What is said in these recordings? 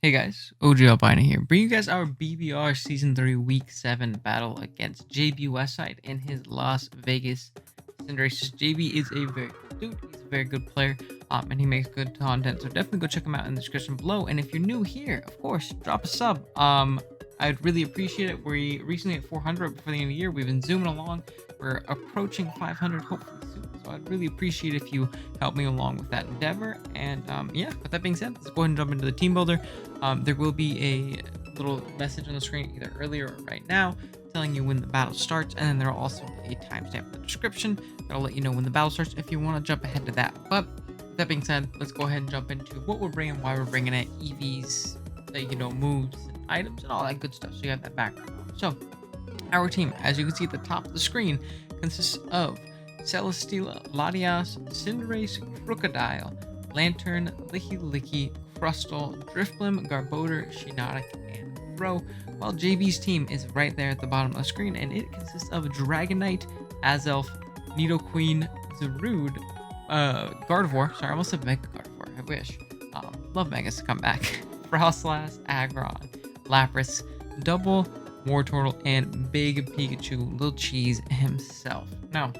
Hey guys, OGalbina here, bringing you guys our BBR Season 3 Week 7 battle against JB Westside in his Las Vegas Cinderace. JB is a very cool dude, he's a very good player, and he makes good content, so definitely go check him out in the description below. And if you're new here, of course, drop a sub. I'd really appreciate it. We're recently at 400 before the end of the year. We've been zooming along. We're approaching 500 hopefully soon. So I'd really appreciate if you help me along with that endeavor. And yeah, with that being said, let's go ahead and jump into the team builder. There will be a little message on the screen either earlier or right now telling you when the battle starts, and then there'll also be a timestamp in the description that'll let you know when the battle starts if you want to jump ahead to that. But with that being said, let's go ahead and jump into what we're bringing, why we're bringing it, EVs, moves and items and all that good stuff, so you have that background. So our team, as you can see at the top of the screen, consists of Celesteela, Latias, Cinderace, Crocodile, Lantern, Licky, Crustle, Drifblim, Garbodor, Shiinotic, and Fro, while JB's team is right there at the bottom of the screen, and it consists of Dragonite, Azelf, Nidoqueen, Zarude, Gardevoir, sorry, I almost said Mega Gardevoir, I wish, love Megas to come back, Frostlass, Aggron, Lapras, Double, Wartortle, and Big Pikachu, Lil Cheese himself. Now,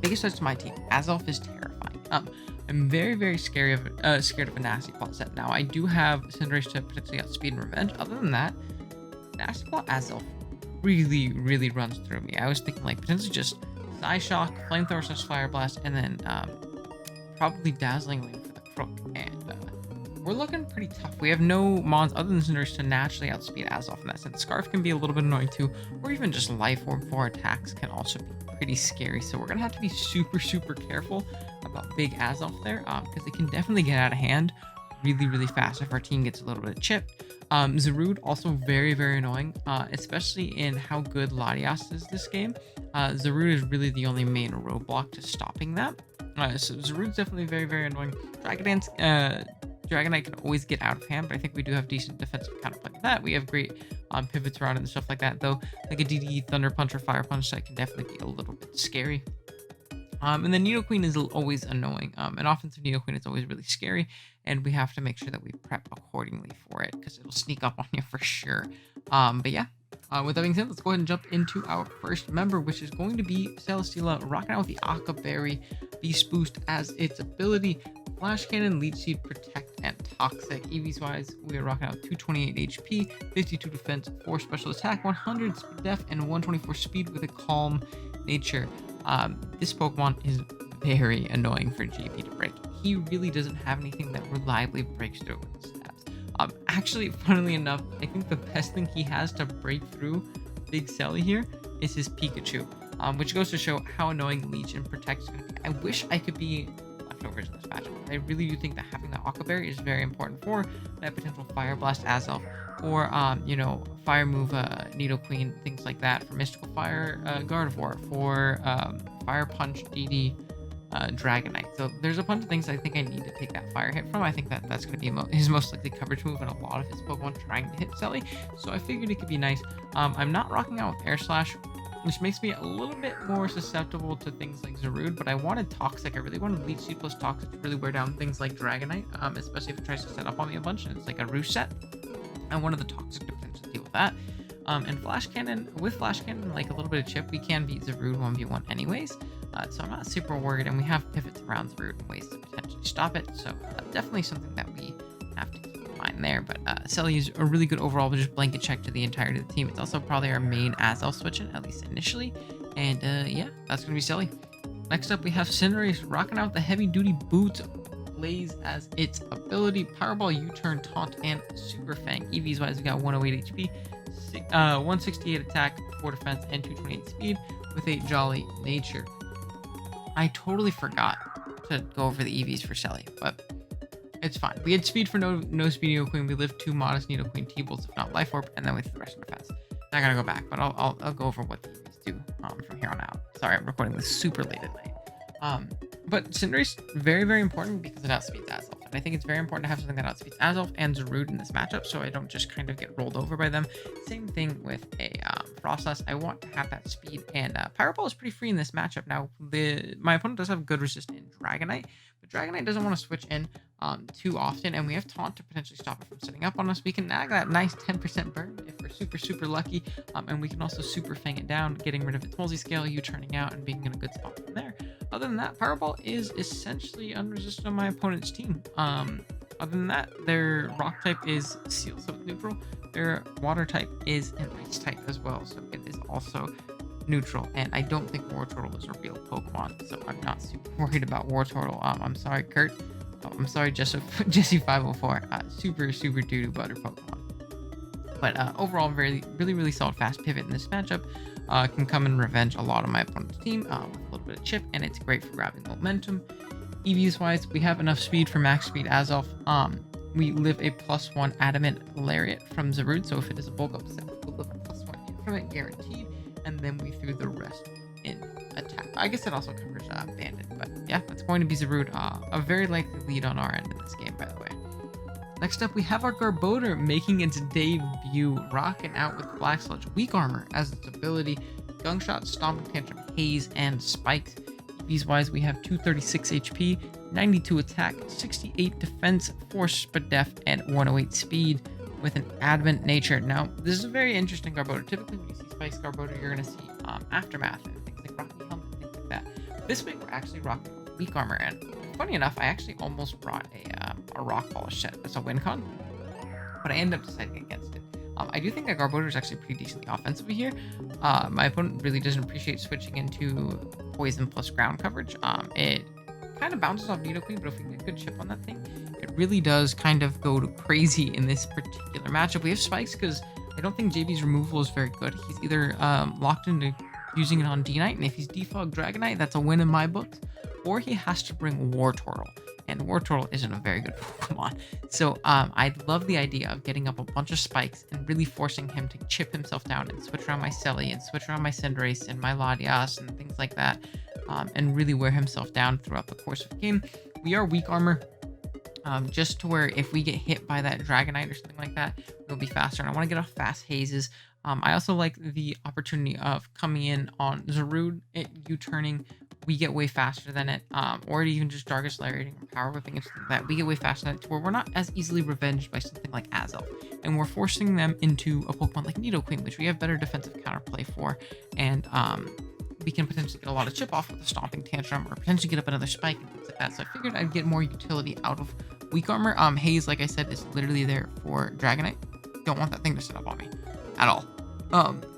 biggest touch to my team, Azelf is terrifying. I'm very scared of a Nasty Claw set. Now, I do have Cinderace to potentially outspeed and revenge. Other than that, Nasty Claw Azelf really runs through me. I was thinking like potentially just Psyshock, Flamethrower / Fire Blast, and then probably Dazzling Wing for the Crook. And we're looking pretty tough. We have no mons other than Cinderace to naturally outspeed Azelf in that sense. Scarf can be a little bit annoying too, or even just Life Orb for attacks can also be pretty scary. So we're gonna have to be super careful about big Azelf there, because it can definitely get out of hand really fast if our team gets a little bit chipped. Zarude also very annoying, especially in how good Latias is this game. Zarude is really the only main roadblock to stopping that. So Zarude's definitely very annoying. Dragonite can always get out of hand, but I think we do have decent defensive counterplay with that. We have great pivots around and stuff like that, though. Like a DD, Thunder Punch, or Fire Punch that can definitely be a little bit scary. And then Nidoqueen is always annoying. An offensive Nidoqueen is always really scary, and we have to make sure that we prep accordingly for it because it'll sneak up on you for sure. But yeah, with that being said, let's go ahead and jump into our first member, which is going to be Celesteela, rocking out with the Aqua Berry Beast Boost as its ability. Flash Cannon, Leech Seed, Protect, and Toxic. EVs wise, we are rocking out 228 HP, 52 defense, 4 special attack, 100 speed def, and 124 speed with a calm nature. This Pokemon is very annoying for JP to break. He really doesn't have anything that reliably breaks through with his stabs. Actually, funnily enough, I think the best thing he has to break through Big Selly here is his Pikachu, which goes to show how annoying Leech and Protect is going to be. I wish I could be leftovers in this matchup. I really do think that having the Aqua Berry is very important for that potential Fire Blast Azelf, or Fire Move Nidoqueen, things like that, for Mystical Fire Gardevoir, for Fire Punch DD Dragonite. So there's a bunch of things I think I need to take that fire hit from. I think that that's going to be his most likely coverage move in a lot of his Pokemon trying to hit Selly, so I figured it could be nice. I'm not rocking out with Air Slash, which makes me a little bit more susceptible to things like Zarude, but I wanted Toxic. I really wanted Leech Seed plus Toxic to really wear down things like Dragonite, especially if it tries to set up on me a bunch and it's like a Roost set. I wanted the Toxic to potentially deal with that. And Flash Cannon, like a little bit of chip, we can beat Zarude 1v1 anyways, so I'm not super worried, and we have pivots around Zarude and ways to potentially stop it, so definitely something that we have to keep in mind there. But Selly is a really good overall, but just blanket check to the entirety of the team. It's also probably our main Azelf switching, at least initially, and yeah, that's going to be Selly. Next up, we have Cinderace rocking out the heavy duty boots, Blaze as its ability, Powerball, U-Turn, Taunt, and Super Fang. EVs wise, we got 108 HP, 168 attack, 4 defense, and 228 speed with a Jolly nature. I totally forgot to go over the EVs for Selly, but it's fine. We had speed for no speed Nidoqueen. We lived 2 modest Nidoqueen T-Bolts, if not Life Orb, and then with the rest of defense. Not gonna go back, but I'll go over what the EVs do from here on out. Sorry, I'm recording this super late at night. But Cinderace, very important because it outspeeds Azelf. And I think it's very important to have something that outspeeds Azelf and Zarude in this matchup, so I don't just kind of get rolled over by them. Same thing with a Frostlass. I want to have that speed, and Powerball is pretty free in this matchup. Now, my opponent does have good resist in Dragonite, but Dragonite doesn't want to switch in too often, and we have Taunt to potentially stop it from setting up on us. We can nag that nice 10% burn if we're super lucky, and we can also Super Fang it down, getting rid of its multi-scale, turning out, and being in a good spot from there. Other than that, Powerball is essentially unresisted on my opponent's team. Other than that, their rock type is Seal, so it's neutral. Their water type is an ice type as well, so it is also neutral. And I don't think Wartortle is a real Pokemon, so I'm not super worried about Wartortle. I'm sorry, Kurt. I'm sorry, Jesse504. Super doo-doo butter Pokemon. But overall, really solid fast pivot in this matchup. Can come and revenge a lot of my opponent's team with a little bit of chip, and it's great for grabbing momentum. EVs wise, we have enough speed for max speed as of. We live a +1 Adamant Lariat from Zarude, so if it is a bulk up set, we'll live a +1 hit from it, guaranteed, and then we threw the rest in attack. I guess it also covers Bandit, but yeah, that's going to be Zarude. A very likely lead on our end in this game, by the way. Next up, we have our Garbodor making its debut, rocking out with Black Sludge Weak Armor as its ability, Gunk Shot, Stomping Tantrum, Haze, and Spikes. EVs wise, we have 236 HP, 92 attack, 68 defense, 4 Spadef, and 108 speed with an adamant nature. Now, this is a very interesting Garbodor. Typically, when you see Spikes Garbodor, you're going to see Aftermath and things like Rocky Helmet and things like that. This week, we're actually rocking Weak Armor, and funny enough, I actually almost brought a Rock Polish set as a win con, but I ended up deciding against it. I do think that Garbodor is actually pretty decently offensively here. My opponent really doesn't appreciate switching into Poison plus ground coverage. It kind of bounces off Nidoqueen, but if we get a good chip on that thing, it really does kind of go to crazy in this particular matchup. We have Spikes because I don't think JB's removal is very good. He's either locked into using it on D-Knight, and if he's defogged Dragonite, that's a win in my books, or he has to bring Wartortle. And Wartortle isn't a very good Pokemon. So I love the idea of getting up a bunch of spikes and really forcing him to chip himself down and switch around my Selly and switch around my Cinderace and my Latias and things like that, and really wear himself down throughout the course of the game. We are weak armor, just to where if we get hit by that Dragonite or something like that, we'll be faster. And I want to get off fast hazes. I also like the opportunity of coming in on Zarude, it U-turning. We get way faster than it, or even just Darkest Lariating or Power Whipping and something like that. We get way faster than it to where we're not as easily revenged by something like Azelf. And we're forcing them into a Pokemon like Nidoqueen, which we have better defensive counterplay for. And we can potentially get a lot of chip off with a Stomping Tantrum or potentially get up another Spike and things like that. So I figured I'd get more utility out of Weak Armor. Haze, like I said, is literally there for Dragonite. Don't want that thing to sit up on me at all.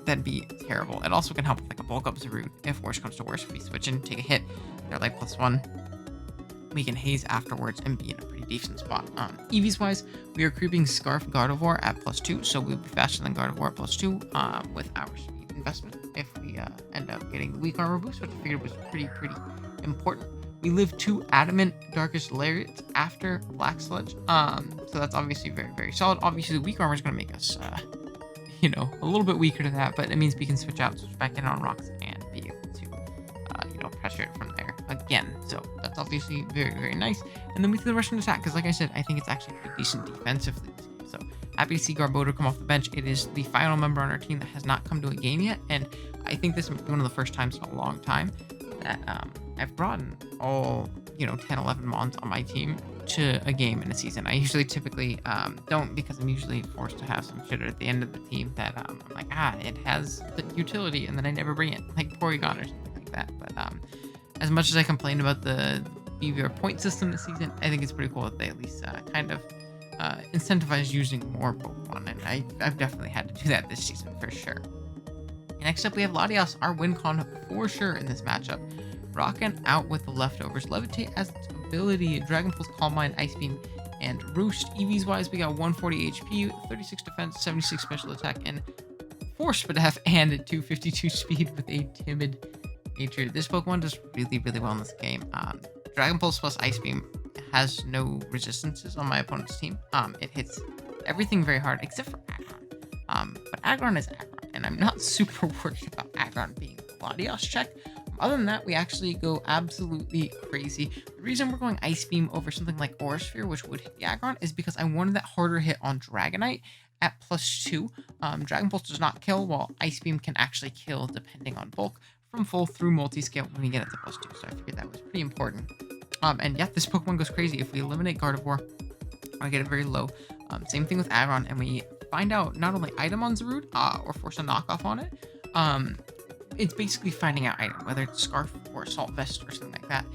That'd be terrible. It also can help with like a bulk up Zarude if worse comes to worse. If we switch in, take a hit, they're like +1. We can haze afterwards and be in a pretty decent spot. EVs wise, we are creeping Scarf Gardevoir at +2, so we'll be faster than Gardevoir at +2 with our speed investment if we end up getting the weak armor boost, which I figured was pretty important. We live 2 Adamant Darkest Lariats after Black Sludge, so that's obviously very solid. Obviously, the weak armor is going to make us a little bit weaker to that, but it means we can switch back in on rocks and be able to, pressure it from there again. So that's obviously very nice. And then we threw the Russian attack because, like I said, I think it's actually pretty decent defensively this game. So happy to see Garbodor come off the bench. It is the final member on our team that has not come to a game yet, and I think this is one of the first times in a long time that I've brought in all 10-11 Mons on my team to a game in a season. I typically don't, because I'm usually forced to have some shit at the end of the team that I'm like, it has the utility, and then I never bring it, like Porygon or something like that. But as much as I complain about the BBR point system this season, I think it's pretty cool that they at least kind of incentivize using more Pokemon, and I've definitely had to do that this season for sure. Next up, we have Latias, our win con for sure in this matchup. Rocking out with the leftovers. Levitate as its ability, Dragon Pulse, Calm Mind, Ice Beam, and Roost. EVs wise, we got 140 HP, 36 defense, 76 special attack, and 4 Spadef, and 252 speed with a timid nature. This Pokemon does really well in this game. Dragon Pulse plus Ice Beam has no resistances on my opponent's team. It hits everything very hard except for Aggron. But Aggron is Aggron, and I'm not super worried about Aggron being the Latias check. Other than that, we actually go absolutely crazy. The reason we're going Ice Beam over something like Aura Sphere, which would hit the Aggron, is because I wanted that harder hit on Dragonite at +2. Dragon Pulse does not kill, while Ice Beam can actually kill depending on bulk. from full through multi-scale when we get it to +2. So I figured that was pretty important. And yeah, this Pokemon goes crazy. If we eliminate Gardevoir, I get it very low. Same thing with Aggron, and we find out not only item on Zarude, or force a knockoff on it. It's basically finding out item, whether it's Scarf or Assault Vest or something like that.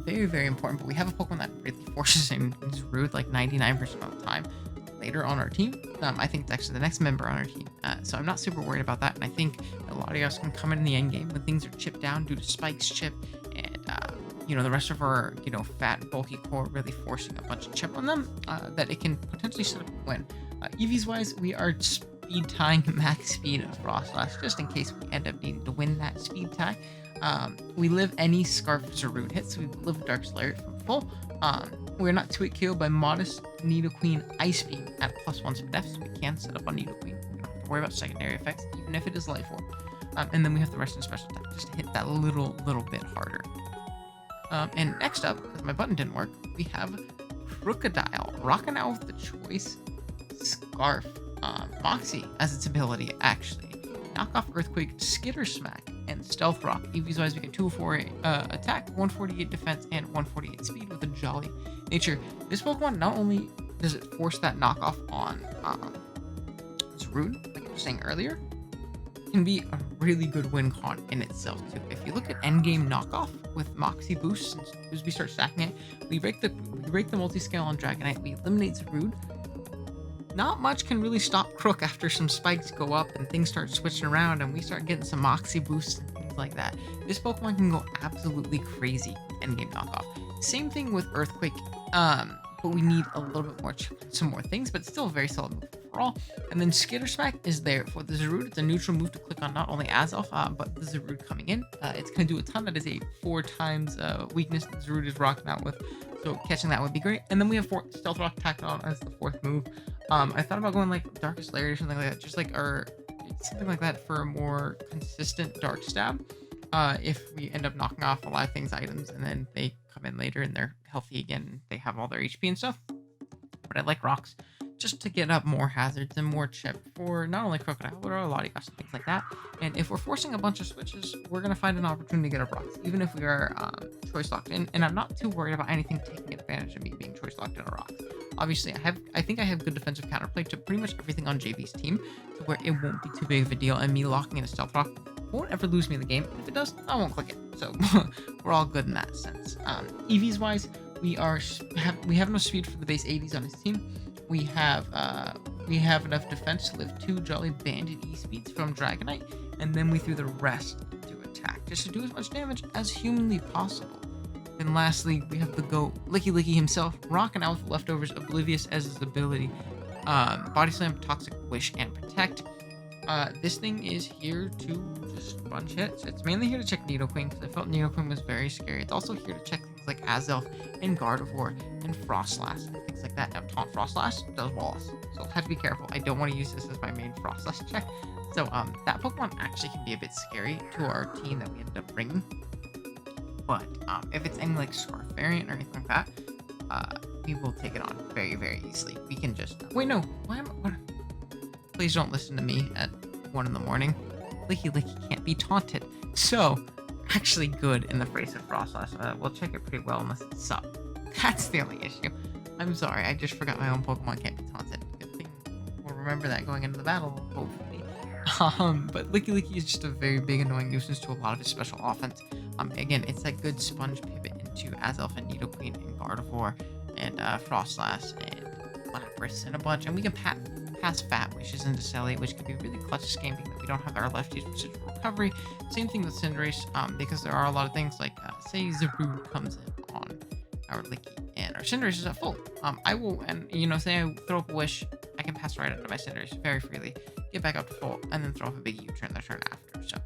Very, very important. But we have a Pokemon that really forces in Zarude like 99% of the time. Later on our team, I think it's actually the next member on our team. So I'm not super worried about that. And I think a lot of us can come in the end game when things are chipped down due to Spike's chip and the rest of our fat bulky core really forcing a bunch of chip on them, that it can potentially set up a win. EVs wise, we are speed tying max speed of Frostlass just in case we end up needing to win that speed tie. We live any Scarf Zarude hit, so we live Dark Slayer from full. We're not 2-hit KO'd by modest Nidoqueen Ice Beam at +1 to def, so we can set up on Nidoqueen. We don't have to worry about secondary effects, even if it is Life Orb. And then we have the rest in special attack just to hit that little bit harder. And next up, because my button didn't work, we have Crocodile, rocking out with the choice Scarf. Moxie as its ability, actually. Knock off Earthquake, Skitter Smack, and Stealth Rock. EVs wise, we get 204 attack, 148 defense, and 148 speed with a jolly nature. This Pokemon, not only does it force that knockoff on Zarude, like I was saying earlier, can be a really good win con in itself too. If you look at endgame knockoff with Moxie boosts, as we start stacking it, we break the multi-scale on Dragonite, we eliminate Zarude. Not much can really stop Crook after some spikes go up and things start switching around and we start getting some Moxie boosts and things like that. This Pokemon can go absolutely crazy with endgame knockoff. Same thing with Earthquake, but we need a little bit more, some more things, but still a very solid move overall. And then Skitter Smack is there for the Zarude. It's a neutral move to click on not only Azelf, but the Zarude coming in. It's going to do a ton. That is a 4 times weakness that Zarude is rocking out with. So catching that would be great. And then we have Stealth Rock tacked on as the 4th move. I thought about going like Darkest Lair or something like that, just like something like that for a more consistent Dark Stab. If we end up knocking off a lot of things, items, and then they come in later and they're healthy again, they have all their HP and stuff. But I like Rocks just to get up more hazards and more chip for not only Crocodile, but Latias and things like that. And if we're forcing a bunch of switches, we're going to find an opportunity to get up Rocks, even if we are choice locked in. And I'm not too worried about anything taking advantage of me being choice locked in a Rocks. Obviously, I think I have good defensive counterplay to pretty much everything on JV's team, to where it won't be too big of a deal, and me locking in a Stealth Rock won't ever lose me the game. If it does, I won't click it. So we're all good in that sense. EVs wise, we have enough speed for the base 80s on his team. We have enough defense to live 2 Jolly Bandit E-speeds from Dragonite, and then we threw the rest to attack, just to do as much damage as humanly possible. And lastly, we have the GOAT, Licky Licky himself, rocking out with the leftovers, Oblivious as his ability, Body Slam, Toxic Wish, and Protect. This thing is here to just bunch hits. It's mainly here to check Nidoqueen, because I felt Nidoqueen was very scary. It's also here to check things like Azelf and Gardevoir and Frostlass and things like that. Now, Taunt Frostlass does Wallace, so I have to be careful. I don't want to use this as my main Frostlass check. So that Pokemon actually can be a bit scary to our team that we ended up bringing. But if it's any like Scarf variant or anything like that, we will take it on very, very easily. We can just... Wait, no. Please don't listen to me at 1 in the morning. Licky Licky can't be taunted. So, actually good in the face of Frostlass. We'll check it pretty well unless it's Sup. That's the only issue. I'm sorry, I just forgot my own Pokemon can't be taunted. Good thing we'll remember that going into the battle, hopefully. But Licky Licky is just a very big annoying nuisance to a lot of his special offense. Again, it's that good sponge pivot into Azelf and Nidoqueen and Gardevoir and Frostlass and Lapras and a bunch, and we can pass Fat Wishes into Selly, which can be really clutch this game because we don't have our lefties residual recovery. Same thing with Cinderace, because there are a lot of things like, say Zarude comes in on our Licky and our Cinderace is at full. I will, and say I throw up a Wish, I can pass right under my Cinderace very freely, get back up to full, and then throw up a big U-turn the turn after. So,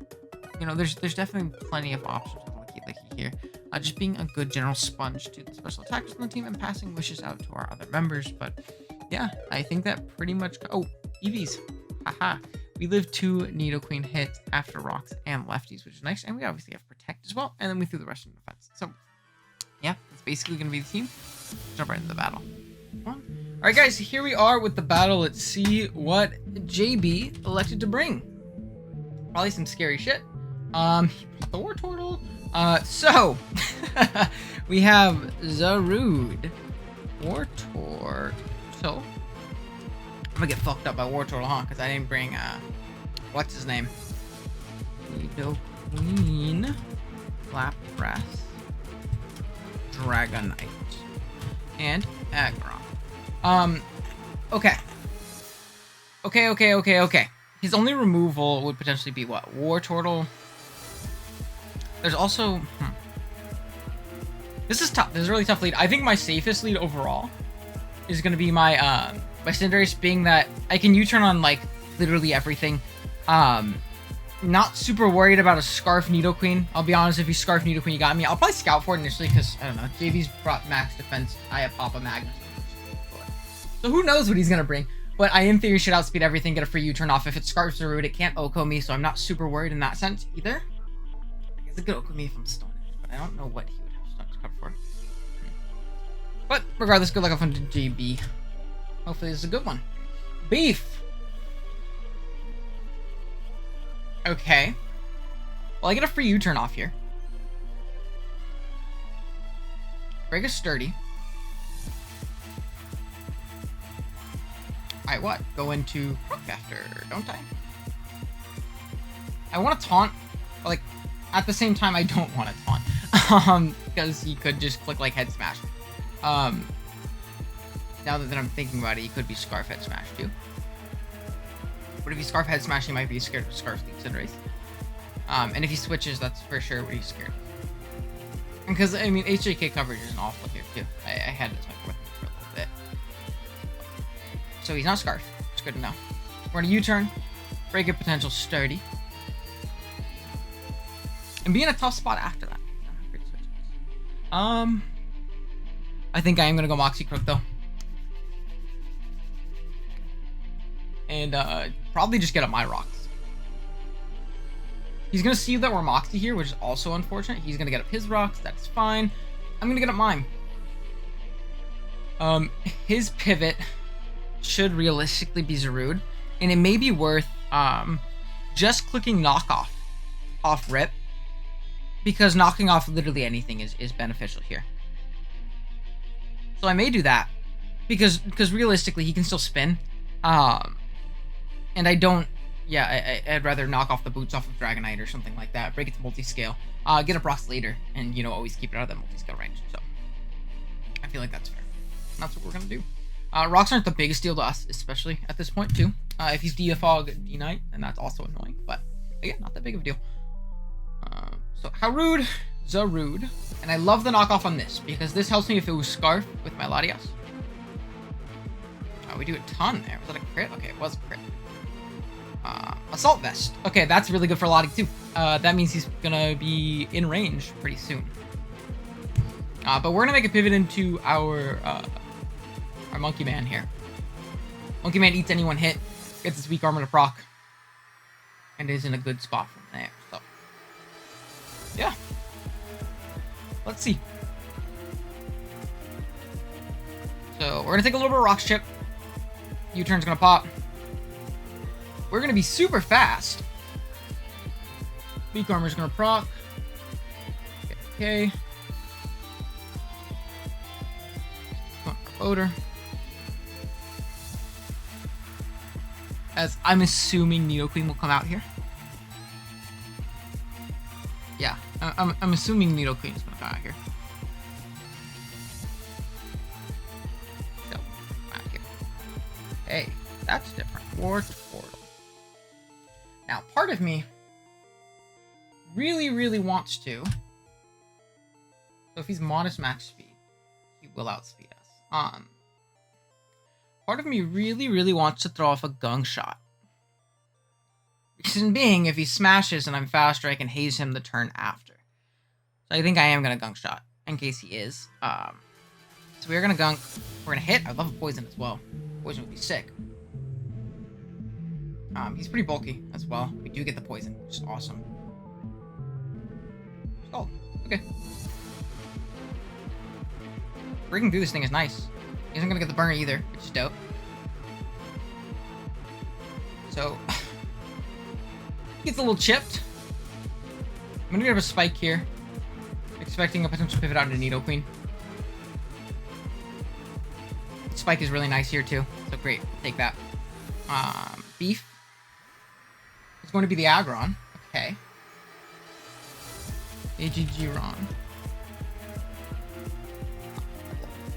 there's definitely plenty of options with Licky here. Just being a good general sponge to the special attackers on the team and passing wishes out to our other members. But yeah, I think that pretty much... Oh, EVs. Haha. We live 2 Nidoqueen hits after Rocks and Lefties, which is nice. And we obviously have Protect as well. And then we threw the rest in defense. So yeah, that's basically going to be the team. Let's jump right into the battle. Alright guys, here we are with the battle. Let's see what JB elected to bring. Probably some scary shit. He bought the War Turtle. So we have Zarude. War Turtle. I'm gonna get fucked up by War Turtle, huh? Because I didn't bring, what's his name? Nidoqueen, Lapras, Dragonite, and Aggron. Okay. Okay. His only removal would potentially be what? War Turtle. There's also... This is tough. This is a really tough lead. I think my safest lead overall is going to be my my Cinderace, being that I can U-turn on, like, literally everything. Not super worried about a Scarf Nidoqueen. I'll be honest, if you Scarf Nidoqueen, you got me. I'll probably Scout for it initially because, I don't know, JV's brought max defense. I have Papa Magnus. So who knows what he's going to bring. But I, in theory, should outspeed everything, get a free U-turn off. If it Scarfs Zarude, it can't Oko me, so I'm not super worried in that sense either. I guess it could Oko me if I'm Stone Edge, but I don't know what he would have Stone Edge cover for. But regardless, good luck on GB. Hopefully this is a good one. Beef! Okay. Well, I get a free U-turn off here. Break a Sturdy. I what? Go into Croak after, don't I? I want to taunt, but, like, at the same time, I don't want to taunt. Because he could just click, like, Head Smash. Now that I'm thinking about it, he could be Scarf Head Smash, too. But if he Scarf Head Smash, he might be scared of Scarf Cinderace. And if he switches, that's for sure what he's scared of. Because, I mean, HJK coverage is an awful here, too. I had this for a little bit. So he's not Scarf. It's good to know. We're going to U-turn. Break a potential Sturdy. And be in a tough spot after that. I think I am going to go Moxie Croak, though. And probably just get up my rocks. He's going to see that we're Moxie here, which is also unfortunate. He's going to get up his rocks. That's fine. I'm going to get up mine. His pivot should realistically be Zarude. And it may be worth just clicking Knockoff off Rip. Because knocking off literally anything is beneficial here. So I may do that. Because realistically, he can still spin. And I don't... Yeah, I'd rather knock off the boots off of Dragonite or something like that. Break it to multi-scale. Get a Brox later. And, you know, always keep it out of that multi-scale range. So, I feel like that's fair. And that's what we're going to do. Rocks aren't the biggest deal to us, especially at this point, too. If he's Diafog D-Knight, then that's also annoying. But, again, not that big of a deal. So, how rude? Zarude. And I love the knockoff on this, because this helps me if it was Scarf with my Latias. We do a ton there. Was that a crit? Okay, it was a crit. Assault Vest. Okay, that's really good for Lottie too. That means he's gonna be in range pretty soon. But we're gonna make a pivot into our Monkey Man here. Monkey Man eats anyone hit, gets his weak armor to proc, and is in a good spot from there. So, yeah. Let's see. So we're gonna take a little bit of Rocks Chip. U-turn's gonna pop. We're gonna be super fast. Weak armor's gonna proc. Okay. Odor. As I'm assuming Nidoqueen will come out here. Yeah, I'm assuming Nidoqueen is gonna come out here. So, out here. Hey, that's different. War Turtle. Now, part of me really wants to. So if he's modest max speed, he will outspeed us. Part of me really wants to throw off a Gunk Shot. Reason being, if he smashes and I'm faster, I can haze him the turn after. So I think I am gonna Gunk Shot, in case he is. So we're gonna Gunk. We're gonna hit. I love a Poison as well. Poison would be sick. He's pretty bulky as well. We do get the Poison, which is awesome. Oh, okay. Breaking through this thing is nice. He isn't gonna get the burn either, which is dope. So, gets a little chipped. I'm gonna get a spike here, expecting a potential pivot out into Nidoqueen. Spike is really nice here too, so great. Take that. Beef is going to be the Aggron. Okay. AGG Ron.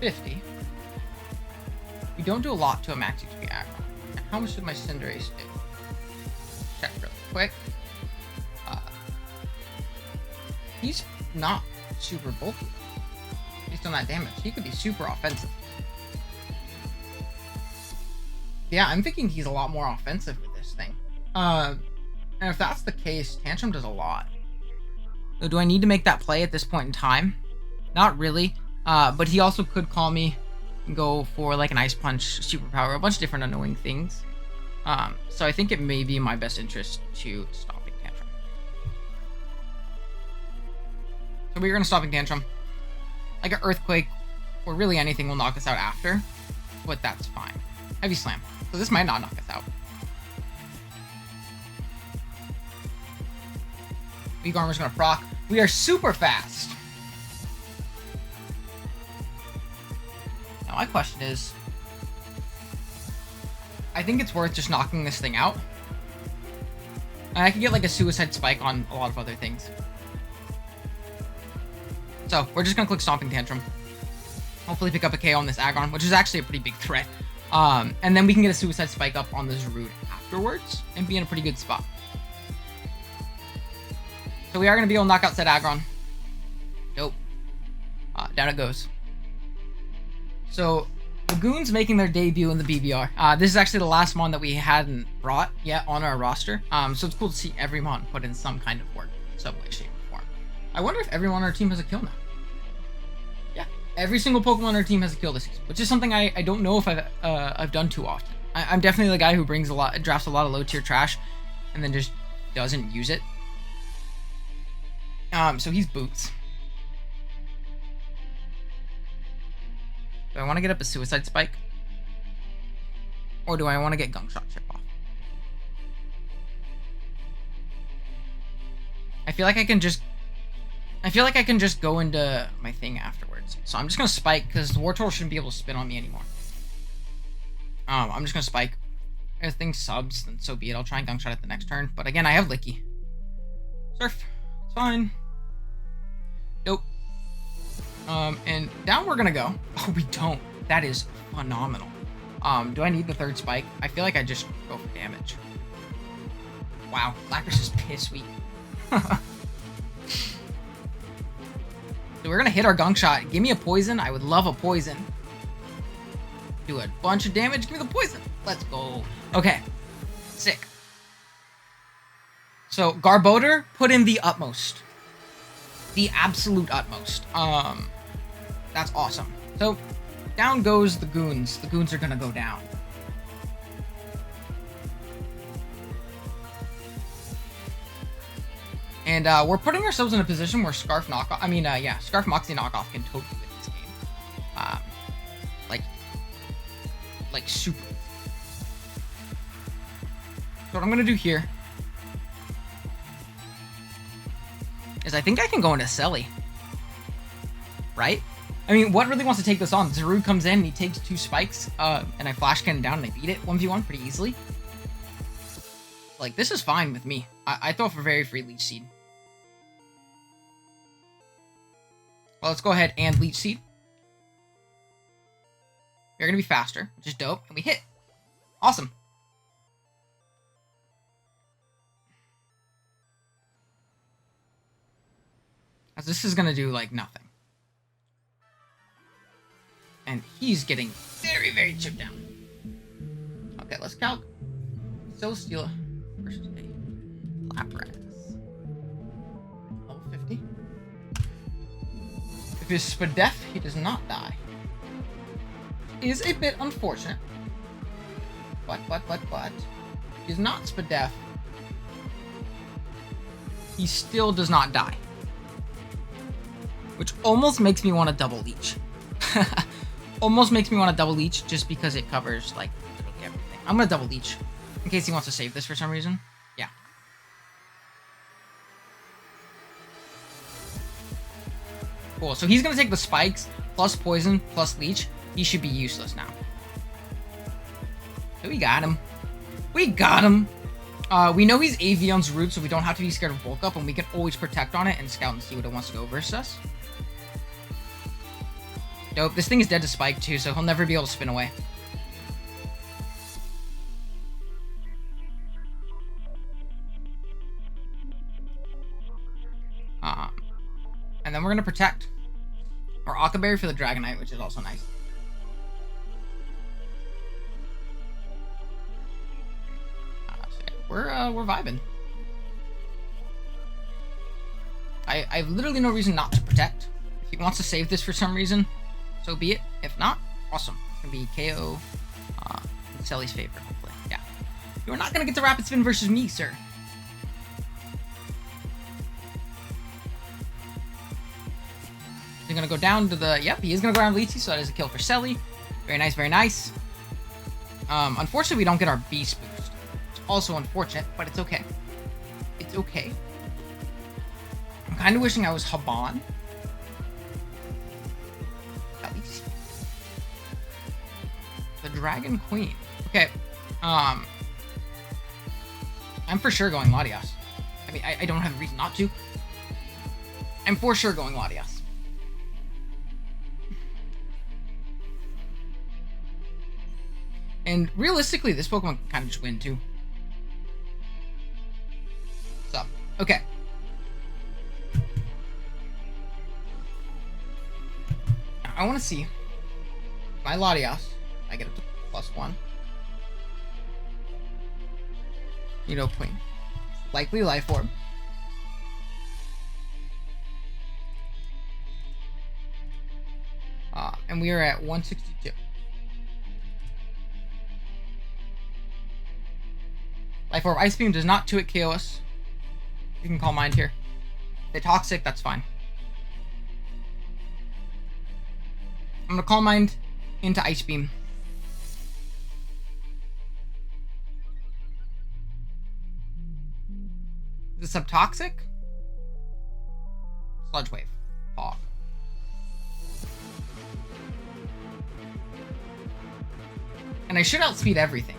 50. We don't do a lot to a max HP Aggron. And how much did my Cinderace do? Check really quick. He's not super bulky based on that damage. He could be super offensive. Yeah, I'm thinking he's a lot more offensive with this thing. And if that's the case, Tantrum does a lot. So do I need to make that play at this point in time? Not really. But he also could call me and go for like an Ice Punch, Superpower, a bunch of different annoying things. So I think it may be in my best interest to Stomping Tantrum. So we're going to Stomping Tantrum. Like an Earthquake or really anything will knock us out after, but that's fine. Heavy Slam. So this might not knock us out. Weak Armor's gonna proc. We are super fast. Now my question is, I think it's worth just knocking this thing out. And I could get like a Suicide Spike on a lot of other things. So we're just gonna click Stomping Tantrum. Hopefully pick up a KO on this Aggron, which is actually a pretty big threat. And then we can get a Suicide Spike up on this route afterwards and be in a pretty good spot. So we are going to be able to knock out said Aggron. Dope. Down it goes. So Lagoon's making their debut in the BBR. This is actually the last mon that we hadn't brought yet on our roster. So it's cool to see every mon put in some kind of work, some way, shape, or form. I wonder if everyone on our team has a kill now. Yeah, every single Pokemon on our team has a kill this season, which is something I don't know if I've done too often. I'm definitely the guy who brings drafts a lot of low tier trash, and then just doesn't use it. So he's Boots. Do I want to get up a Suicide Spike? Or do I want to get Gunk Shot Chip off? I feel like I can just go into my thing afterwards. So I'm just gonna Spike because the Wartortle shouldn't be able to spin on me anymore. I'm just gonna Spike. If things subs, then so be it. I'll try and Gunk Shot at the next turn. But again, I have Licky. Surf. It's fine. Nope. And down we're gonna go. Oh, we don't. That is phenomenal. Do I need the third Spike? I feel like I just go for damage. Wow, Lapras is piss weak. So we're gonna hit our Gunk Shot. Give me a poison. I would love a poison. Do a bunch of damage. Give me the poison. Let's go. Okay. Sick. So Garbodor put in the utmost. The absolute utmost. That's awesome. So down goes the Goons. The Goons are gonna go down. And we're putting ourselves in a position where Scarf Moxie knockoff can totally win this game. Like super. So what I'm gonna do here is I think I can go into Selly. Right? I mean, what really wants to take this on? Zarude comes in and he takes 2 spikes, and I Flash Cannon down and I beat it 1v1 pretty easily. Like, this is fine with me. I throw for very free Leech Seed. Well, let's go ahead and Leech Seed. We're going to be faster, which is dope. And we hit. Awesome. As this is going to do, like, nothing. And he's getting very, very chipped down. Okay, let's calc. Celesteela versus a Lapras. Level 50. If it's Spadef, he does not die. Is a bit unfortunate. But. He's not Spadef. He still does not die. Which almost makes me want to double leech. Almost makes me want to double leech just because it covers, like, literally everything. I'm going to double leech in case he wants to save this for some reason. Yeah. Cool. So he's gonna take the spikes plus poison plus leech. He should be useless now. So we got him. We got him. We know he's Avian's root, so we don't have to be scared of bulk up, and we can always protect on it and scout and see what it wants to go versus us. Dope. This thing is dead to spike too, so he'll never be able to spin away. And then we're gonna protect our Okaberry for the Dragonite, which is also nice. So yeah, we're vibing. I have literally no reason not to protect. If he wants to save this for some reason, so be it. If not, awesome. It's gonna be KO in Selly's favor, hopefully. Yeah. You're not gonna get the Rapid Spin versus me, sir. He's gonna go down to the... Yep, he is gonna go around Latias, so that is a kill for Selly. Very nice, very nice. Unfortunately, we don't get our Beast boost. It's also unfortunate, but it's okay. It's okay. I'm kind of wishing I was Haban. At least. The Dragon Queen. Okay. I'm for sure going Latias. I mean, I don't have a reason not to. I'm for sure going Latias. And realistically, this Pokemon can kind of just win too. So, okay. Now, I want to see my Latias. I get up to +1. Queen. Likely Life Orb. And we are at 162. Life Orb Ice Beam does not 2-hit KO us. You can Calm Mind here. If they Toxic, that's fine. I'm gonna Calm Mind into Ice Beam. Is this Subtoxic? Sludge Wave. Fog. And I should outspeed everything.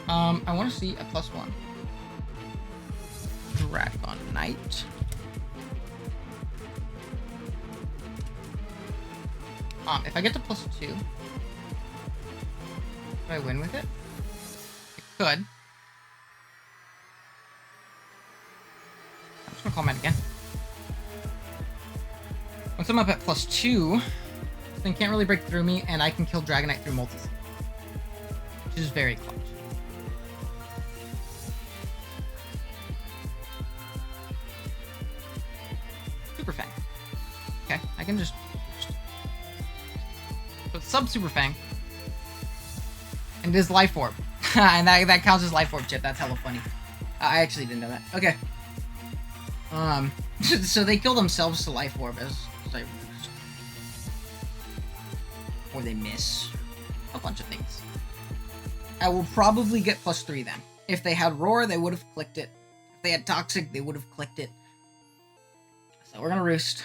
I want to see a +1. Dragonite. If I get to +2, could I win with it? I could. I'm just gonna Calm Mind again. Once I'm up at +2, this thing can't really break through me, and I can kill Dragonite through multi, which is very clutch. Super Fang. Okay, I can just... So it's Super Fang. And this Life Orb. And that counts as Life Orb chip. That's hella funny. I actually didn't know that. Okay. So they kill themselves to Life Orb as I... Or they miss. A bunch of things. I will probably get +3 then. If they had Roar, they would have clicked it. If they had Toxic, they would have clicked it. So we're gonna Roost.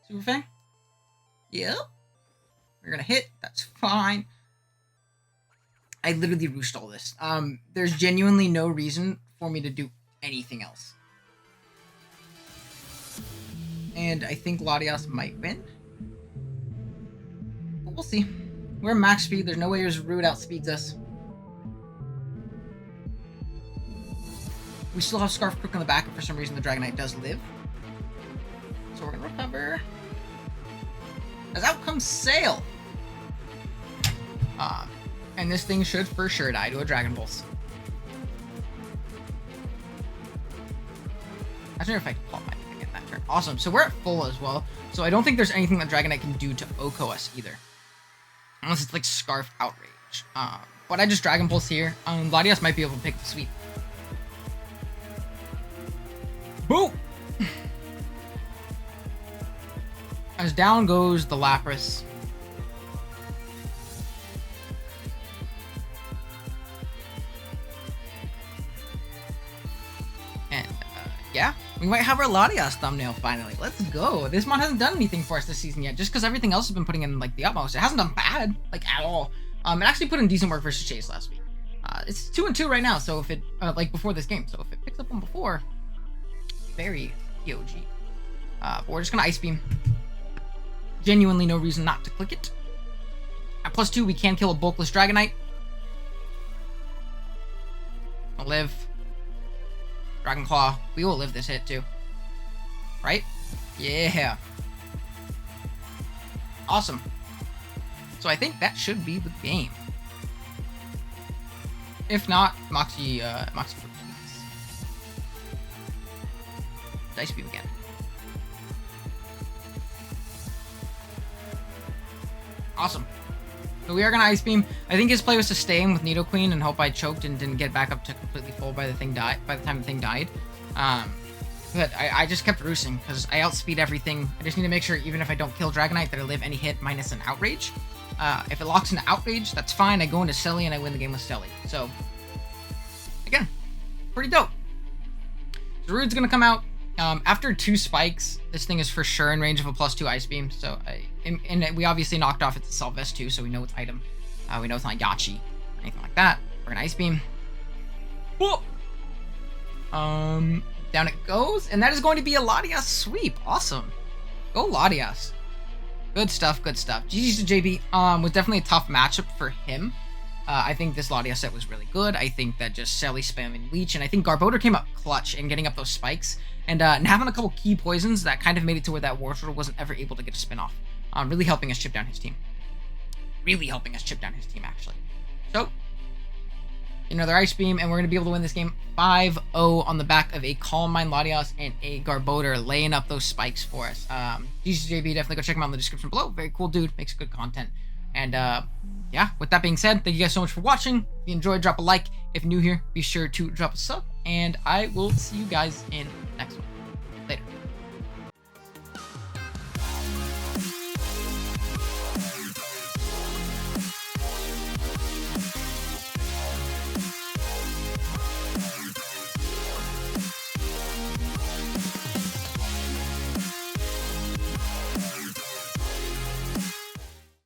Super Fang? Yep. We're gonna hit. That's fine. I literally Roost all this. There's genuinely no reason for me to do anything else. And I think Latias might win. But we'll see. We're max speed. There's no way his Root outspeeds us. We still have Scarf Crook on the back, and for some reason the Dragonite does live. So we're gonna recover. As out comes Sail! And this thing should for sure die to a Dragon Pulse. I don't know if I can Calm Mind again that turn. Awesome, so we're at full as well. So I don't think there's anything that Dragonite can do to OHKO us either. Unless it's like Scarf Outrage. But I just Dragon Pulse here. Latias might be able to pick the sweep. Boom! As down goes the Lapras. We might have our Latias thumbnail finally. Let's go. This mod hasn't done anything for us this season yet, just because everything else has been putting in like the utmost. It hasn't done bad, like at all. It actually put in decent work versus Chase last week. It's 2-2 right now, so if it like before this game, so if it picks up one before, very POG. But we're just gonna Ice Beam. Genuinely no reason not to click it. At +2, we can kill a bulkless Dragonite. I'll live. Dragon Claw. We will live this hit too. Right? Yeah. Awesome. So I think that should be the game. If not, Moxie Dice Beam again. Awesome. So we are gonna Ice Beam. I think his play was to stay in with Nidoqueen and hope I choked and didn't get back up to completely full by the time the thing died. But I just kept roosting because I outspeed everything. I just need to make sure even if I don't kill Dragonite that I live any hit minus an Outrage. If it locks into Outrage, that's fine. I go into Selly and I win the game with Selly. So again, pretty dope. Zarude's gonna come out. After 2 spikes, this thing is for sure in range of a +2 Ice Beam. So and we obviously knocked off its Assault Vest too, so we know it's item. We know it's not Yachi or anything like that. We're gonna Ice Beam. Whoa! Down it goes, and that is going to be a Latias sweep. Awesome. Go Latias. Good stuff, good stuff. GG's to JB. Was definitely a tough matchup for him. I think this Latias set was really good. I think that just Selly spamming Leech, and I think Garbodor came up clutch in getting up those spikes, and having a couple key poisons that kind of made it to where that War Turtle wasn't ever able to get a spin off. Really helping us chip down his team. Really helping us chip down his team, actually. So, another Ice Beam, and we're going to be able to win this game 5-0 on the back of a Calm Mind Latias and a Garbodor laying up those spikes for us. GGJB, definitely go check him out in the description below. Very cool dude, makes good content. And yeah, with that being said, thank you guys so much for watching. If you enjoyed, drop a like. If you're new here, be sure to drop a sub, and I will see you guys in